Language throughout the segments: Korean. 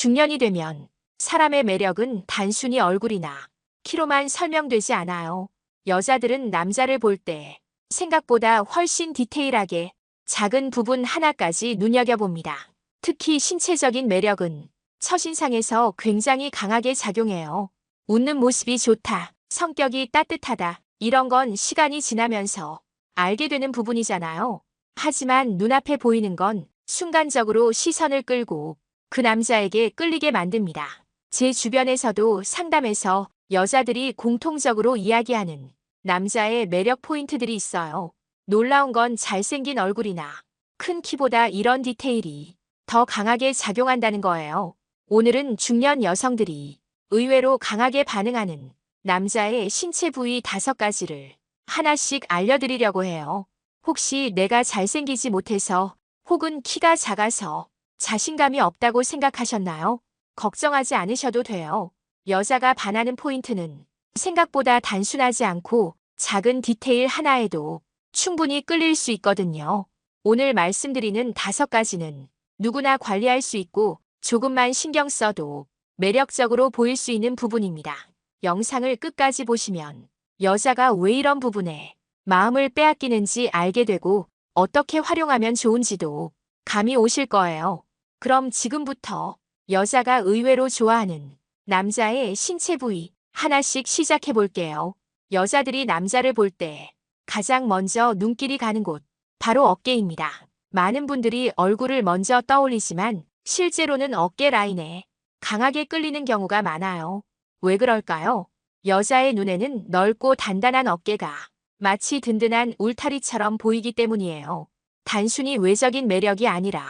중년이 되면 사람의 매력은 단순히 얼굴이나 키로만 설명되지 않아요. 여자들은 남자를 볼 때 생각보다 훨씬 디테일하게 작은 부분 하나까지 눈여겨봅니다. 특히 신체적인 매력은 첫인상에서 굉장히 강하게 작용해요. 웃는 모습이 좋다, 성격이 따뜻하다, 이런 건 시간이 지나면서 알게 되는 부분이잖아요. 하지만 눈앞에 보이는 건 순간적으로 시선을 끌고 그 남자에게 끌리게 만듭니다. 제 주변에서도 상담에서 여자들이 공통적으로 이야기하는 남자의 매력 포인트들이 있어요. 놀라운 건 잘생긴 얼굴이나 큰 키보다 이런 디테일이 더 강하게 작용한다는 거예요. 오늘은 중년 여성들이 의외로 강하게 반응하는 남자의 신체 부위 5가지를 하나씩 알려드리려고 해요. 혹시 내가 잘생기지 못해서 혹은 키가 작아서 자신감이 없다고 생각하셨나요? 걱정하지 않으셔도 돼요. 여자가 반하는 포인트는 생각보다 단순하지 않고 작은 디테일 하나에도 충분히 끌릴 수 있거든요. 오늘 말씀드리는 5가지는 누구나 관리할 수 있고 조금만 신경 써도 매력적으로 보일 수 있는 부분입니다. 영상을 끝까지 보시면 여자가 왜 이런 부분에 마음을 빼앗기는지 알게 되고 어떻게 활용하면 좋은지도 감이 오실 거예요. 그럼 지금부터 여자가 의외로 좋아하는 남자의 신체 부위 하나씩 시작해 볼게요. 여자들이 남자를 볼 때 가장 먼저 눈길이 가는 곳, 바로 어깨입니다. 많은 분들이 얼굴을 먼저 떠올리지만 실제로는 어깨 라인에 강하게 끌리는 경우가 많아요. 왜 그럴까요? 여자의 눈에는 넓고 단단한 어깨가 마치 든든한 울타리처럼 보이기 때문이에요. 단순히 외적인 매력이 아니라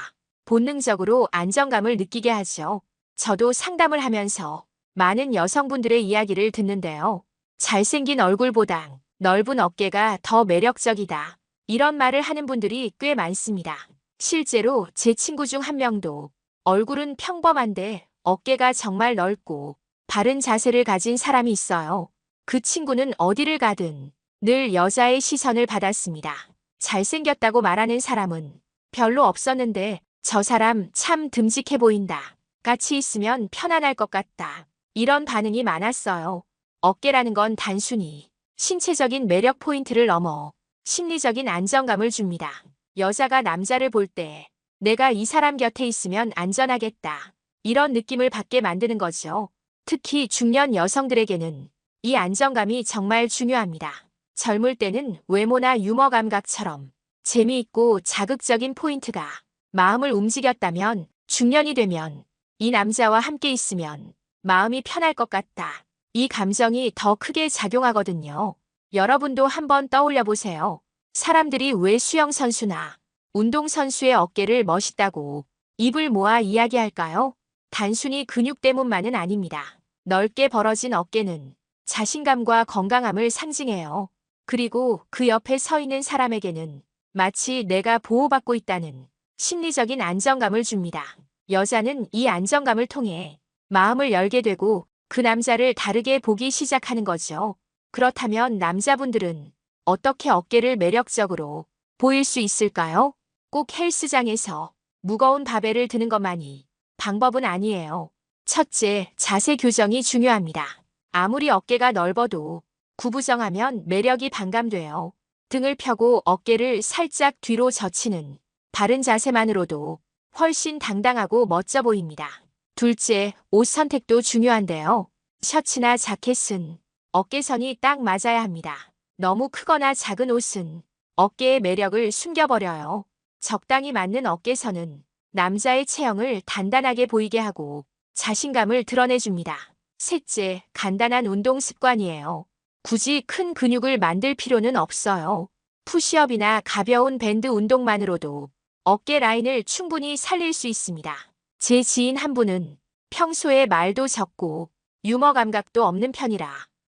본능적으로 안정감을 느끼게 하죠. 저도 상담을 하면서 많은 여성분들의 이야기를 듣는데요. 잘생긴 얼굴보단 넓은 어깨가 더 매력적이다, 이런 말을 하는 분들이 꽤 많습니다. 실제로 제 친구 중 한 명도 얼굴은 평범한데 어깨가 정말 넓고 바른 자세를 가진 사람이 있어요. 그 친구는 어디를 가든 늘 여자의 시선을 받았습니다. 잘생겼다고 말하는 사람은 별로 없었는데 저 사람 참 듬직해 보인다, 같이 있으면 편안할 것 같다, 이런 반응이 많았어요. 어깨라는 건 단순히 신체적인 매력 포인트를 넘어 심리적인 안정감을 줍니다. 여자가 남자를 볼 때 내가 이 사람 곁에 있으면 안전하겠다, 이런 느낌을 받게 만드는 거죠. 특히 중년 여성들에게는 이 안정감이 정말 중요합니다. 젊을 때는 외모나 유머 감각처럼 재미있고 자극적인 포인트가 마음을 움직였다면 중년이 되면 이 남자와 함께 있으면 마음이 편할 것 같다, 이 감정이 더 크게 작용하거든요. 여러분도 한번 떠올려 보세요. 사람들이 왜 수영선수나 운동선수의 어깨를 멋있다고 입을 모아 이야기할까요? 단순히 근육 때문만은 아닙니다. 넓게 벌어진 어깨는 자신감과 건강함을 상징해요. 그리고 그 옆에 서 있는 사람에게는 마치 내가 보호받고 있다는 심리적인 안정감을 줍니다. 여자는 이 안정감을 통해 마음을 열게 되고 그 남자를 다르게 보기 시작하는 거죠. 그렇다면 남자분들은 어떻게 어깨를 매력적으로 보일 수 있을까요? 꼭 헬스장에서 무거운 바벨을 드는 것만이 방법은 아니에요. 첫째, 자세 교정이 중요합니다. 아무리 어깨가 넓어도 구부정하면 매력이 반감돼요. 등을 펴고 어깨를 살짝 뒤로 젖히는 바른 자세만으로도 훨씬 당당하고 멋져 보입니다. 둘째, 옷 선택도 중요한데요. 셔츠나 자켓은 어깨선이 딱 맞아야 합니다. 너무 크거나 작은 옷은 어깨의 매력을 숨겨버려요. 적당히 맞는 어깨선은 남자의 체형을 단단하게 보이게 하고 자신감을 드러내줍니다. 셋째, 간단한 운동 습관이에요. 굳이 큰 근육을 만들 필요는 없어요. 푸시업이나 가벼운 밴드 운동만으로도 어깨 라인을 충분히 살릴 수 있습니다. 제 지인 한 분은 평소에 말도 적고 유머 감각도 없는 편이라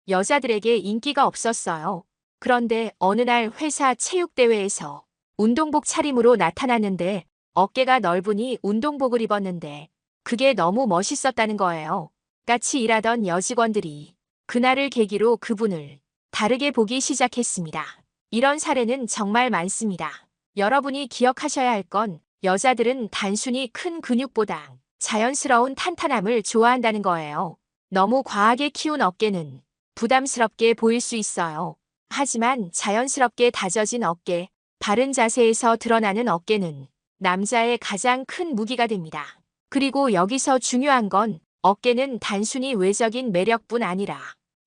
여자들에게 인기가 없었어요. 그런데 어느 날 회사 체육대회에서 운동복 차림으로 나타났는데 어깨가 넓으니 운동복을 입었는데 그게 너무 멋있었다는 거예요. 같이 일하던 여직원들이 그날을 계기로 그분을 다르게 보기 시작했습니다. 이런 사례는 정말 많습니다. 여러분이 기억하셔야 할 건 여자들은 단순히 큰 근육보다 자연스러운 탄탄함을 좋아한다는 거예요. 너무 과하게 키운 어깨는 부담스럽게 보일 수 있어요. 하지만 자연스럽게 다져진 어깨, 바른 자세에서 드러나는 어깨는 남자의 가장 큰 무기가 됩니다. 그리고 여기서 중요한 건 어깨는 단순히 외적인 매력뿐 아니라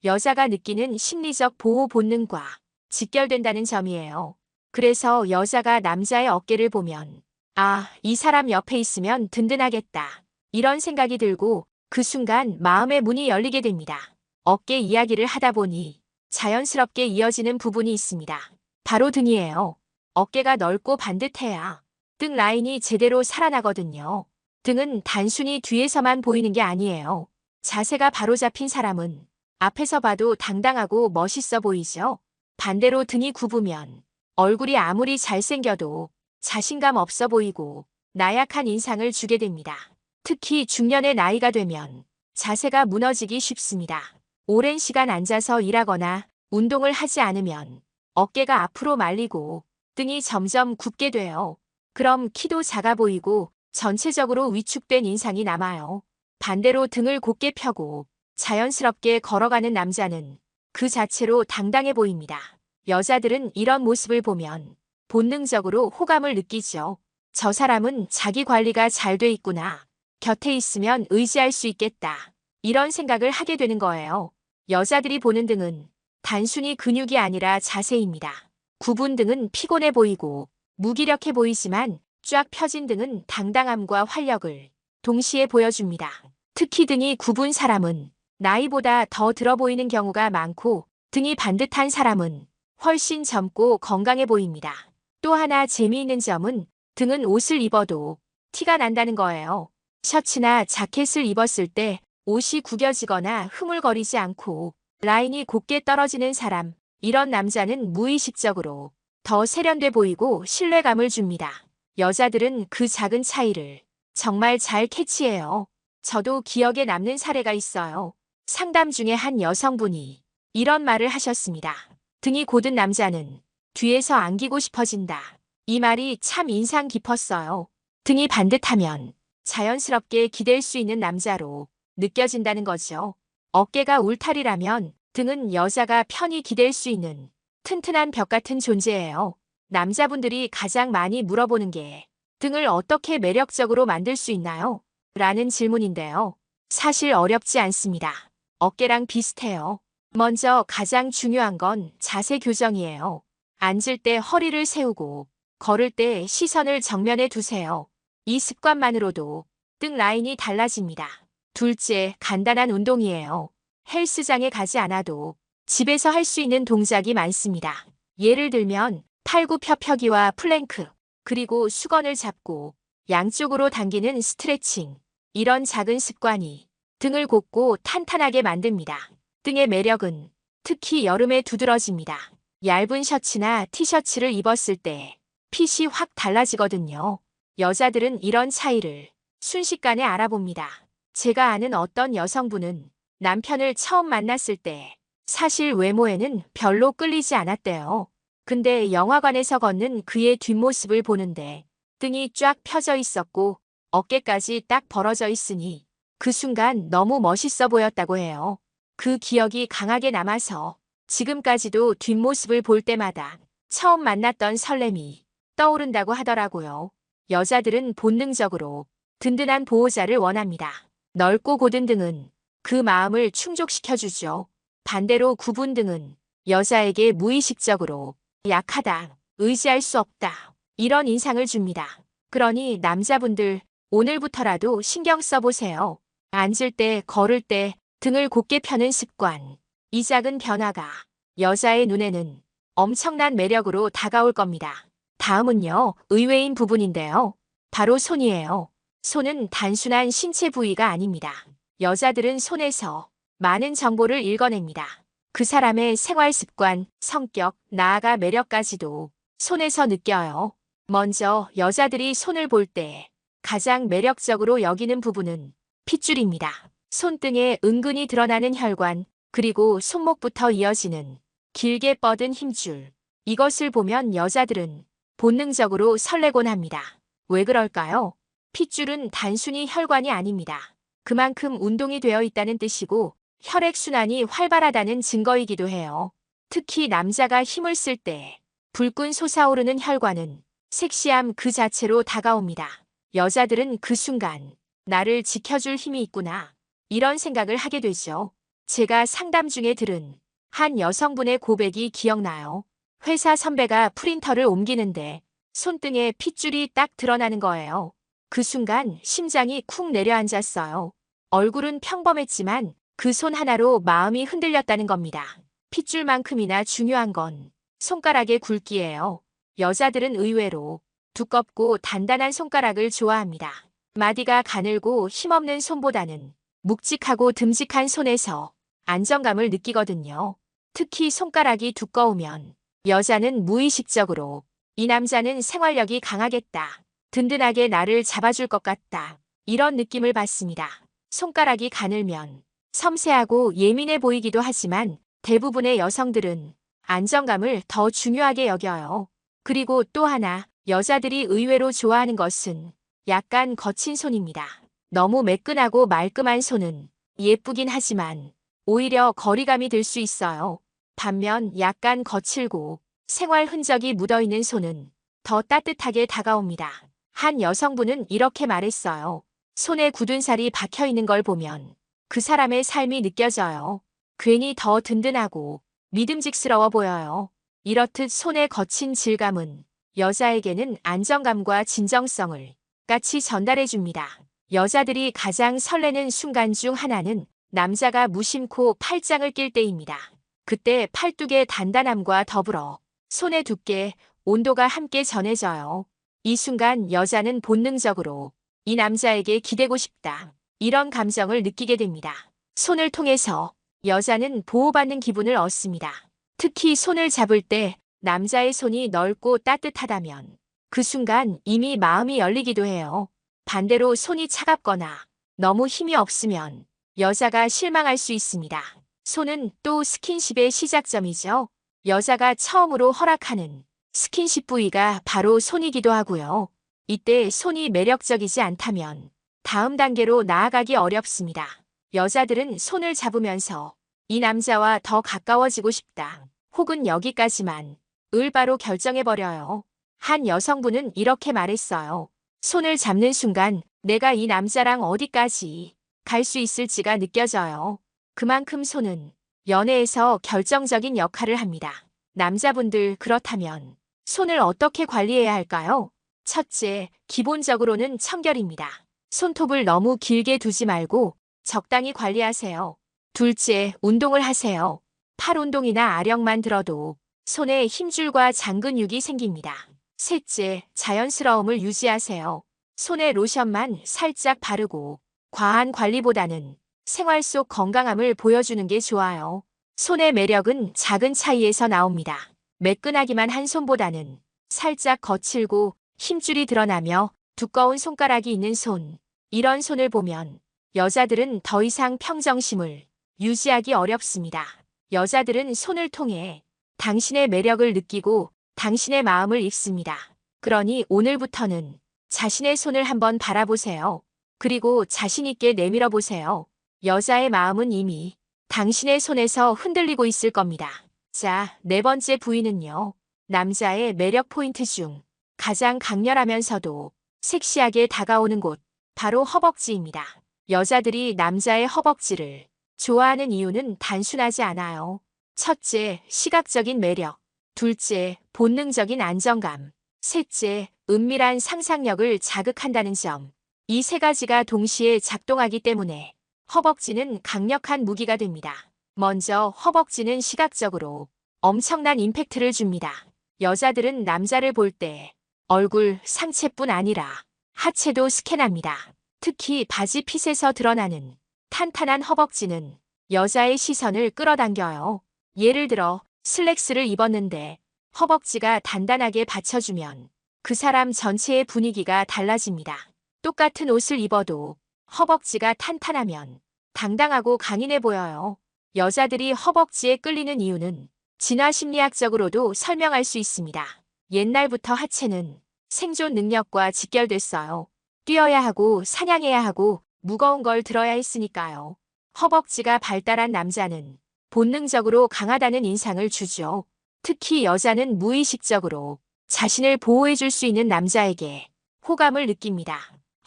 여자가 느끼는 심리적 보호 본능과 직결된다는 점이에요. 그래서 여자가 남자의 어깨를 보면 아, 이 사람 옆에 있으면 든든하겠다. 이런 생각이 들고 그 순간 마음의 문이 열리게 됩니다. 어깨 이야기를 하다 보니 자연스럽게 이어지는 부분이 있습니다. 바로 등이에요. 어깨가 넓고 반듯해야 등 라인이 제대로 살아나거든요. 등은 단순히 뒤에서만 보이는 게 아니에요. 자세가 바로 잡힌 사람은 앞에서 봐도 당당하고 멋있어 보이죠? 반대로 등이 굽으면 얼굴이 아무리 잘생겨도 자신감 없어 보이고 나약한 인상을 주게 됩니다. 특히 중년의 나이가 되면 자세가 무너지기 쉽습니다. 오랜 시간 앉아서 일하거나 운동을 하지 않으면 어깨가 앞으로 말리고 등이 점점 굽게 돼요. 그럼 키도 작아 보이고 전체적으로 위축된 인상이 남아요. 반대로 등을 곧게 펴고 자연스럽게 걸어가는 남자는 그 자체로 당당해 보입니다. 여자들은 이런 모습을 보면 본능적으로 호감을 느끼죠. 저 사람은 자기 관리가 잘 돼 있구나. 곁에 있으면 의지할 수 있겠다. 이런 생각을 하게 되는 거예요. 여자들이 보는 등은 단순히 근육이 아니라 자세입니다. 굽은 등은 피곤해 보이고 무기력해 보이지만 쫙 펴진 등은 당당함과 활력을 동시에 보여줍니다. 특히 등이 굽은 사람은 나이보다 더 들어 보이는 경우가 많고 등이 반듯한 사람은 훨씬 젊고 건강해 보입니다. 또 하나 재미있는 점은 등은 옷을 입어도 티가 난다는 거예요. 셔츠나 자켓을 입었을 때 옷이 구겨지거나 흐물거리지 않고 라인이 곱게 떨어지는 사람, 이런 남자는 무의식적으로 더 세련돼 보이고 신뢰감을 줍니다. 여자들은 그 작은 차이를 정말 잘 캐치해요. 저도 기억에 남는 사례가 있어요. 상담 중에 한 여성분이 이런 말을 하셨습니다. 등이 곧은 남자는 뒤에서 안기고 싶어진다. 이 말이 참 인상 깊었어요. 등이 반듯하면 자연스럽게 기댈 수 있는 남자로 느껴진다는 거죠. 어깨가 울타리라면 등은 여자가 편히 기댈 수 있는 튼튼한 벽 같은 존재예요. 남자분들이 가장 많이 물어보는 게 등을 어떻게 매력적으로 만들 수 있나요? 라는 질문인데요. 사실 어렵지 않습니다. 어깨랑 비슷해요. 먼저 가장 중요한 건 자세 교정이에요. 앉을 때 허리를 세우고 걸을 때 시선을 정면에 두세요. 이 습관만으로도 등 라인이 달라집니다. 둘째, 간단한 운동이에요. 헬스장에 가지 않아도 집에서 할 수 있는 동작이 많습니다. 예를 들면 팔굽혀펴기와 플랭크, 그리고 수건을 잡고 양쪽으로 당기는 스트레칭. 이런 작은 습관이 등을 곧고 탄탄하게 만듭니다. 등의 매력은 특히 여름에 두드러집니다. 얇은 셔츠나 티셔츠를 입었을 때 핏이 확 달라지거든요. 여자들은 이런 차이를 순식간에 알아봅니다. 제가 아는 어떤 여성분은 남편을 처음 만났을 때 사실 외모에는 별로 끌리지 않았대요. 근데 영화관에서 걷는 그의 뒷모습을 보는데 등이 쫙 펴져 있었고 어깨까지 딱 벌어져 있으니 그 순간 너무 멋있어 보였다고 해요. 그 기억이 강하게 남아서 지금까지도 뒷모습을 볼 때마다 처음 만났던 설렘이 떠오른다고 하더라고요. 여자들은 본능적으로 든든한 보호자를 원합니다. 넓고 곧은 등은 그 마음을 충족시켜주죠. 반대로 굽은 등은 여자에게 무의식적으로 약하다, 의지할 수 없다, 이런 인상을 줍니다. 그러니 남자분들 오늘부터라도 신경 써보세요. 앉을 때, 걸을 때 등을 곧게 펴는 습관. 이 작은 변화가 여자의 눈에는 엄청난 매력으로 다가올 겁니다. 다음은요, 의외인 부분인데요. 바로 손이에요. 손은 단순한 신체 부위가 아닙니다. 여자들은 손에서 많은 정보를 읽어냅니다. 그 사람의 생활 습관, 성격, 나아가 매력까지도 손에서 느껴요. 먼저 여자들이 손을 볼 때 가장 매력적으로 여기는 부분은 핏줄입니다. 손등에 은근히 드러나는 혈관, 그리고 손목부터 이어지는 길게 뻗은 힘줄. 이것을 보면 여자들은 본능적으로 설레곤 합니다. 왜 그럴까요? 핏줄은 단순히 혈관이 아닙니다. 그만큼 운동이 되어 있다는 뜻이고 혈액순환이 활발하다는 증거이기도 해요. 특히 남자가 힘을 쓸 때 불끈 솟아오르는 혈관은 섹시함 그 자체로 다가옵니다. 여자들은 그 순간 나를 지켜줄 힘이 있구나. 이런 생각을 하게 되죠. 제가 상담 중에 들은 한 여성분의 고백이 기억나요. 회사 선배가 프린터를 옮기는데 손등에 핏줄이 딱 드러나는 거예요. 그 순간 심장이 쿵 내려앉았어요. 얼굴은 평범했지만 그 손 하나로 마음이 흔들렸다는 겁니다. 핏줄만큼이나 중요한 건 손가락의 굵기예요. 여자들은 의외로 두껍고 단단한 손가락을 좋아합니다. 마디가 가늘고 힘없는 손보다는 묵직하고 듬직한 손에서 안정감을 느끼거든요. 특히 손가락이 두꺼우면 여자는 무의식적으로 이 남자는 생활력이 강하겠다. 든든하게 나를 잡아줄 것 같다. 이런 느낌을 받습니다. 손가락이 가늘면 섬세하고 예민해 보이기도 하지만 대부분의 여성들은 안정감을 더 중요하게 여겨요. 그리고 또 하나, 여자들이 의외로 좋아하는 것은 약간 거친 손입니다. 너무 매끈하고 말끔한 손은 예쁘긴 하지만 오히려 거리감이 들 수 있어요. 반면 약간 거칠고 생활 흔적이 묻어있는 손은 더 따뜻하게 다가옵니다. 한 여성분은 이렇게 말했어요. 손에 굳은 살이 박혀 있는 걸 보면 그 사람의 삶이 느껴져요. 괜히 더 든든하고 믿음직스러워 보여요. 이렇듯 손의 거친 질감은 여자에게는 안정감과 진정성을 같이 전달해 줍니다. 여자들이 가장 설레는 순간 중 하나는 남자가 무심코 팔짱을 낄 때입니다. 그때 팔뚝의 단단함과 더불어 손의 두께, 온도가 함께 전해져요. 이 순간 여자는 본능적으로 이 남자에게 기대고 싶다. 이런 감정을 느끼게 됩니다. 손을 통해서 여자는 보호받는 기분을 얻습니다. 특히 손을 잡을 때 남자의 손이 넓고 따뜻하다면 그 순간 이미 마음이 열리기도 해요. 반대로 손이 차갑거나 너무 힘이 없으면 여자가 실망할 수 있습니다. 손은 또 스킨십의 시작점이죠. 여자가 처음으로 허락하는 스킨십 부위가 바로 손이기도 하고요. 이때 손이 매력적이지 않다면 다음 단계로 나아가기 어렵습니다. 여자들은 손을 잡으면서 이 남자와 더 가까워지고 싶다. 혹은 여기까지만 을 바로 결정해버려요. 한 여성분은 이렇게 말했어요. 손을 잡는 순간 내가 이 남자랑 어디까지 갈 수 있을지가 느껴져요. 그만큼 손은 연애에서 결정적인 역할을 합니다. 남자분들 그렇다면 손을 어떻게 관리해야 할까요? 첫째, 기본적으로는 청결입니다. 손톱을 너무 길게 두지 말고 적당히 관리하세요. 둘째, 운동을 하세요. 팔 운동이나 아령만 들어도 손에 힘줄과 장근육이 생깁니다. 셋째, 자연스러움을 유지하세요. 손에 로션만 살짝 바르고 과한 관리보다는 생활 속 건강함을 보여주는 게 좋아요. 손의 매력은 작은 차이에서 나옵니다. 매끈하기만 한 손보다는 살짝 거칠고 힘줄이 드러나며 두꺼운 손가락이 있는 손. 이런 손을 보면 여자들은 더 이상 평정심을 유지하기 어렵습니다. 여자들은 손을 통해 당신의 매력을 느끼고 당신의 마음을 읽습니다. 그러니 오늘부터는 자신의 손을 한번 바라보세요. 그리고 자신 있게 내밀어 보세요. 여자의 마음은 이미 당신의 손에서 흔들리고 있을 겁니다. 자, 네 번째 부위는요. 남자의 매력 포인트 중 가장 강렬하면서도 섹시하게 다가오는 곳, 바로 허벅지입니다. 여자들이 남자의 허벅지를 좋아하는 이유는 단순하지 않아요. 첫째, 시각적인 매력. 둘째, 본능적인 안정감. 셋째, 은밀한 상상력을 자극한다는 점. 이 세 가지가 동시에 작동하기 때문에 허벅지는 강력한 무기가 됩니다. 먼저 허벅지는 시각적으로 엄청난 임팩트를 줍니다. 여자들은 남자를 볼 때 얼굴, 상체뿐 아니라 하체도 스캔합니다. 특히 바지 핏에서 드러나는 탄탄한 허벅지는 여자의 시선을 끌어당겨요. 예를 들어 슬랙스를 입었는데 허벅지가 단단하게 받쳐주면 그 사람 전체의 분위기가 달라집니다. 똑같은 옷을 입어도 허벅지가 탄탄하면 당당하고 강인해 보여요. 여자들이 허벅지에 끌리는 이유는 진화 심리학적으로도 설명할 수 있습니다. 옛날부터 하체는 생존 능력과 직결됐어요. 뛰어야 하고 사냥해야 하고 무거운 걸 들어야 했으니까요. 허벅지가 발달한 남자는 본능적으로 강하다는 인상을 주죠. 특히 여자는 무의식적으로 자신을 보호해 줄 수 있는 남자에게 호감을 느낍니다.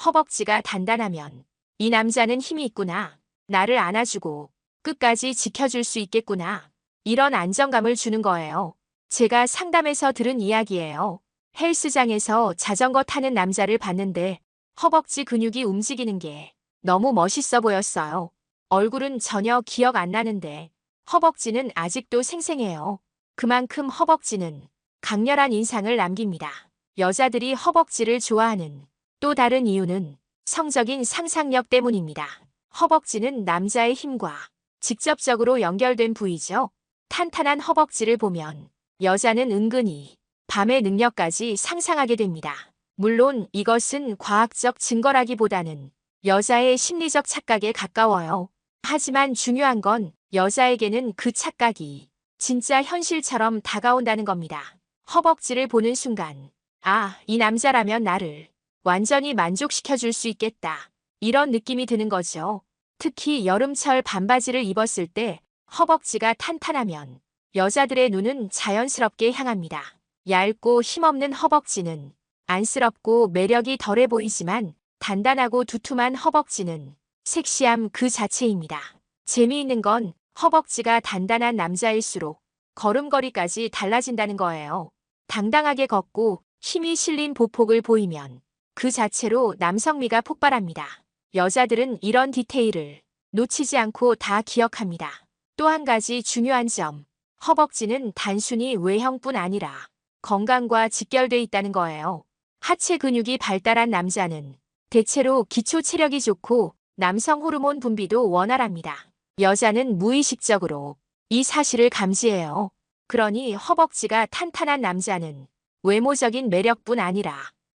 허벅지가 단단하면 이 남자는 힘이 있구나. 나를 안아주고 끝까지 지켜줄 수 있겠구나. 이런 안정감을 주는 거예요. 제가 상담에서 들은 이야기예요. 헬스장에서 자전거 타는 남자를 봤는데 허벅지 근육이 움직이는 게 너무 멋있어 보였어요. 얼굴은 전혀 기억 안 나는데 허벅지는 아직도 생생해요. 그만큼 허벅지는 강렬한 인상을 남깁니다. 여자들이 허벅지를 좋아하는 또 다른 이유는 성적인 상상력 때문입니다. 허벅지는 남자의 힘과 직접적으로 연결된 부위죠. 탄탄한 허벅지를 보면 여자는 은근히 밤의 능력까지 상상하게 됩니다. 물론 이것은 과학적 증거라기보다는 여자의 심리적 착각에 가까워요. 하지만 중요한 건 여자에게는 그 착각이 진짜 현실처럼 다가온다는 겁니다. 허벅지를 보는 순간, 아, 이 남자라면 나를 완전히 만족시켜 줄 수 있겠다. 이런 느낌이 드는 거죠. 특히 여름철 반바지를 입었을 때 허벅지가 탄탄하면 여자들의 눈은 자연스럽게 향합니다. 얇고 힘없는 허벅지는 안쓰럽고 매력이 덜해 보이지만 단단하고 두툼한 허벅지는 섹시함 그 자체입니다. 재미있는 건 허벅지가 단단한 남자일수록 걸음걸이까지 달라진다는 거예요. 당당하게 걷고 힘이 실린 보폭을 보이면 그 자체로 남성미가 폭발합니다. 여자들은 이런 디테일을 놓치지 않고 다 기억합니다. 또 한 가지 중요한 점, 허벅지는 단순히 외형뿐 아니라 건강과 직결돼 있다는 거예요. 하체 근육이 발달한 남자는 대체로 기초 체력이 좋고 남성 호르몬 분비도 원활합니다. 여자는 무의식적으로 이 사실을 감지해요. 그러니 허벅지가 탄탄한 남자는 외모적인 매력뿐 아니라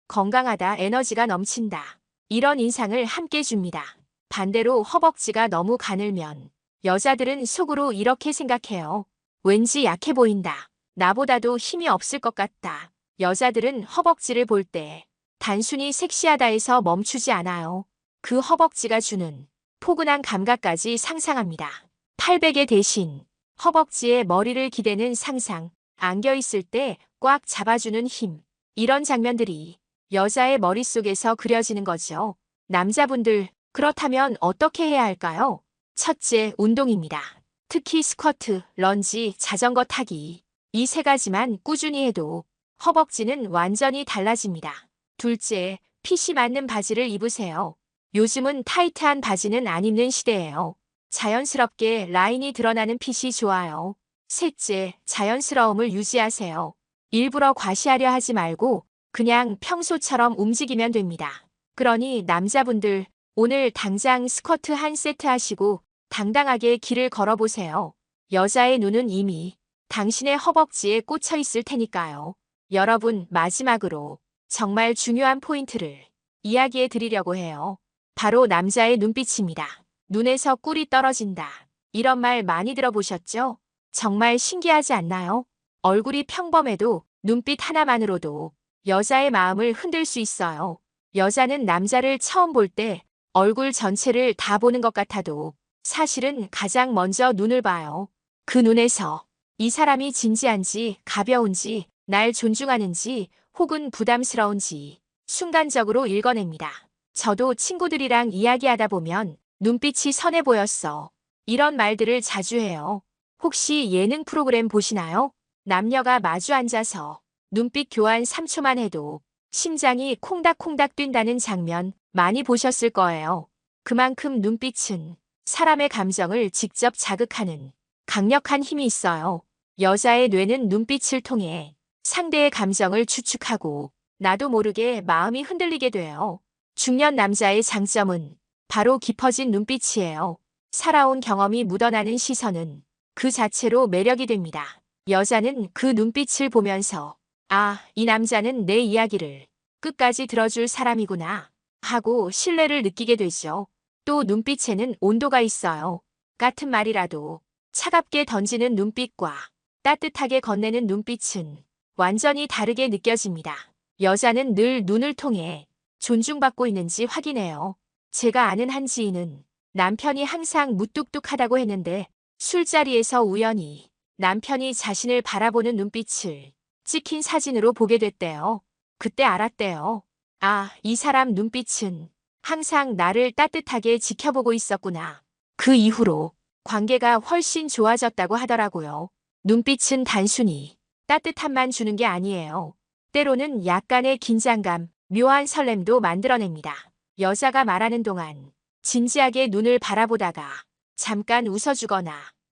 건강하다, 에너지가 넘친다. 이런 인상을 함께 줍니다. 반대로 허벅지가 너무 가늘면 여자들은 속으로 이렇게 생각해요. 왠지 약해 보인다. 나보다도 힘이 없을 것 같다. 여자들은 허벅지를 볼 때 단순히 섹시하다에서 멈추지 않아요. 그 허벅지가 주는 포근한 감각까지 상상합니다. 팔베개 대신 허벅지에 머리를 기대는 상상, 안겨있을 때 꽉 잡아주는 힘. 이런 장면들이 여자의 머릿속에서 그려지는 거죠. 남자분들, 그렇다면 어떻게 해야 할까요? 첫째, 운동입니다. 특히 스쿼트, 런지, 자전거 타기. 이 세 가지만 꾸준히 해도 허벅지는 완전히 달라집니다. 둘째, 핏이 맞는 바지를 입으세요. 요즘은 타이트한 바지는 안 입는 시대예요. 자연스럽게 라인이 드러나는 핏이 좋아요. 셋째, 자연스러움을 유지하세요. 일부러 과시하려 하지 말고 그냥 평소처럼 움직이면 됩니다. 그러니 남자분들, 오늘 당장 스쿼트 한 세트 하시고 당당하게 길을 걸어보세요. 여자의 눈은 이미 당신의 허벅지에 꽂혀 있을 테니까요. 여러분, 마지막으로 정말 중요한 포인트를 이야기해 드리려고 해요. 바로 남자의 눈빛입니다. 눈에서 꿀이 떨어진다. 이런 말 많이 들어보셨죠? 정말 신기하지 않나요? 얼굴이 평범해도 눈빛 하나만으로도 여자의 마음을 흔들 수 있어요. 여자는 남자를 처음 볼 때 얼굴 전체를 다 보는 것 같아도 사실은 가장 먼저 눈을 봐요. 그 눈에서 이 사람이 진지한지 가벼운지 날 존중하는지 혹은 부담스러운지 순간적으로 읽어냅니다. 저도 친구들이랑 이야기하다 보면 눈빛이 선해 보였어. 이런 말들을 자주 해요. 혹시 예능 프로그램 보시나요? 남녀가 마주 앉아서 눈빛 교환 3초만 해도 심장이 콩닥콩닥 뛴다는 장면 많이 보셨을 거예요. 그만큼 눈빛은 사람의 감정을 직접 자극하는 강력한 힘이 있어요. 여자의 뇌는 눈빛을 통해 상대의 감정을 추측하고 나도 모르게 마음이 흔들리게 돼요. 중년 남자의 장점은 바로 깊어진 눈빛이에요. 살아온 경험이 묻어나는 시선은 그 자체로 매력이 됩니다. 여자는 그 눈빛을 보면서 아, 이 남자는 내 이야기를 끝까지 들어줄 사람이구나 하고 신뢰를 느끼게 되죠. 또 눈빛에는 온도가 있어요. 같은 말이라도 차갑게 던지는 눈빛과 따뜻하게 건네는 눈빛은 완전히 다르게 느껴집니다. 여자는 늘 눈을 통해 존중받고 있는지 확인해요. 제가 아는 한 지인은 남편이 항상 무뚝뚝하다고 했는데 술자리에서 우연히 남편이 자신을 바라보는 눈빛을 찍힌 사진으로 보게 됐대요. 그때 알았대요. 아, 이 사람 눈빛은 항상 나를 따뜻하게 지켜보고 있었구나. 그 이후로 관계가 훨씬 좋아졌다고 하더라고요. 눈빛은 단순히 따뜻함만 주는 게 아니에요. 때로는 약간의 긴장감, 묘한 설렘도 만들어냅니다. 여자가 말하는 동안 진지하게 눈을 바라보다가 잠깐 웃어주거나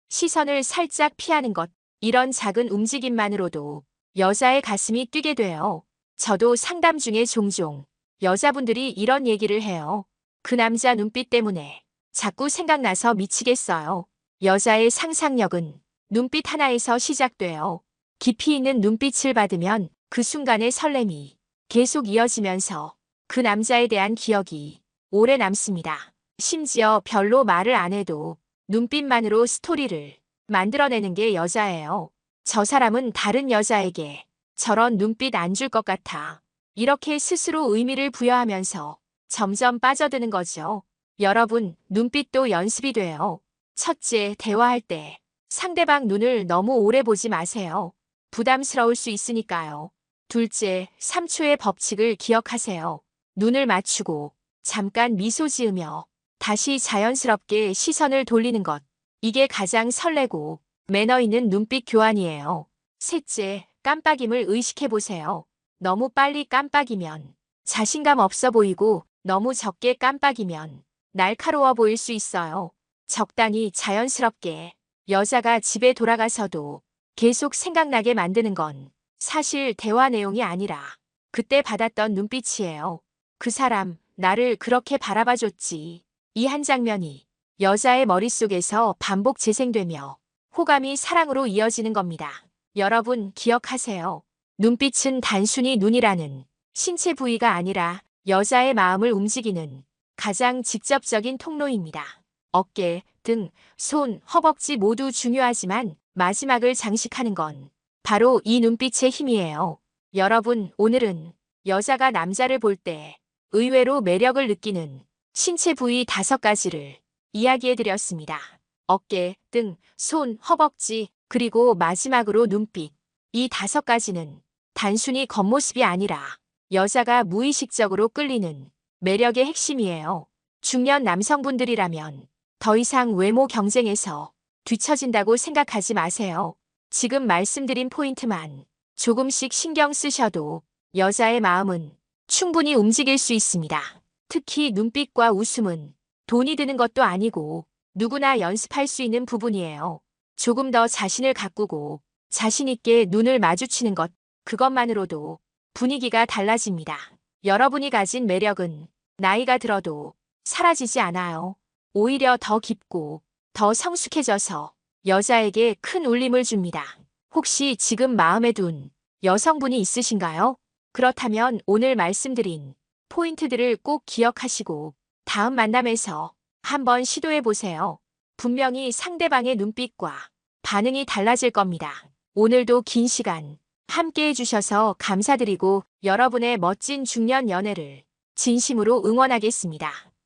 시선을 살짝 피하는 것, 이런 작은 움직임만으로도 여자의 가슴이 뛰게 돼요. 저도 상담 중에 종종 여자분들이 이런 얘기를 해요. 그 남자 눈빛 때문에 자꾸 생각나서 미치겠어요. 여자의 상상력은 눈빛 하나에서 시작돼요. 깊이 있는 눈빛을 받으면 그 순간의 설렘이 계속 이어지면서 그 남자에 대한 기억이 오래 남습니다. 심지어 별로 말을 안 해도 눈빛만으로 스토리를 만들어내는 게 여자예요. 저 사람은 다른 여자에게 저런 눈빛 안 줄 것 같아. 이렇게 스스로 의미를 부여하면서 점점 빠져드는 거죠. 여러분, 눈빛도 연습이 돼요. 첫째, 대화할 때 상대방 눈을 너무 오래 보지 마세요. 부담스러울 수 있으니까요. 둘째, 3초의 법칙을 기억하세요. 눈을 맞추고 잠깐 미소 지으며 다시 자연스럽게 시선을 돌리는 것. 이게 가장 설레고 매너 있는 눈빛 교환이에요. 셋째, 깜빡임을 의식해 보세요. 너무 빨리 깜빡이면 자신감 없어 보이고 너무 적게 깜빡이면 날카로워 보일 수 있어요. 적당히 자연스럽게 여자가 집에 돌아가서도 계속 생각나게 만드는 건 사실 대화 내용이 아니라 그때 받았던 눈빛이에요. 그 사람, 나를 그렇게 바라봐줬지. 이 한 장면이 여자의 머릿속에서 반복 재생되며 호감이 사랑으로 이어지는 겁니다. 여러분 기억하세요. 눈빛은 단순히 눈이라는 신체 부위가 아니라 여자의 마음을 움직이는 가장 직접적인 통로입니다. 어깨, 등, 손, 허벅지 모두 중요하지만 마지막을 장식하는 건 바로 이 눈빛의 힘이에요. 여러분, 오늘은 여자가 남자를 볼 때 의외로 매력을 느끼는 신체 부위 5가지를 이야기해드렸습니다. 어깨, 등, 손, 허벅지, 그리고 마지막으로 눈빛. 이 5가지는 단순히 겉모습이 아니라 여자가 무의식적으로 끌리는 매력의 핵심이에요. 중년 남성분들이라면 더 이상 외모 경쟁에서 뒤처진다고 생각하지 마세요. 지금 말씀드린 포인트만 조금씩 신경 쓰셔도 여자의 마음은 충분히 움직일 수 있습니다. 특히 눈빛과 웃음은 돈이 드는 것도 아니고 누구나 연습할 수 있는 부분이에요. 조금 더 자신을 가꾸고 자신 있게 눈을 마주치는 것, 그것만으로도 분위기가 달라집니다. 여러분이 가진 매력은 나이가 들어도 사라지지 않아요. 오히려 더 깊고 더 성숙해져서 여자에게 큰 울림을 줍니다. 혹시 지금 마음에 둔 여성분이 있으신가요? 그렇다면 오늘 말씀드린 포인트들을 꼭 기억하시고 다음 만남에서 한번 시도해 보세요. 분명히 상대방의 눈빛과 반응이 달라질 겁니다. 오늘도 긴 시간 함께 해주셔서 감사드리고 여러분의 멋진 중년 연애를 진심으로 응원하겠습니다.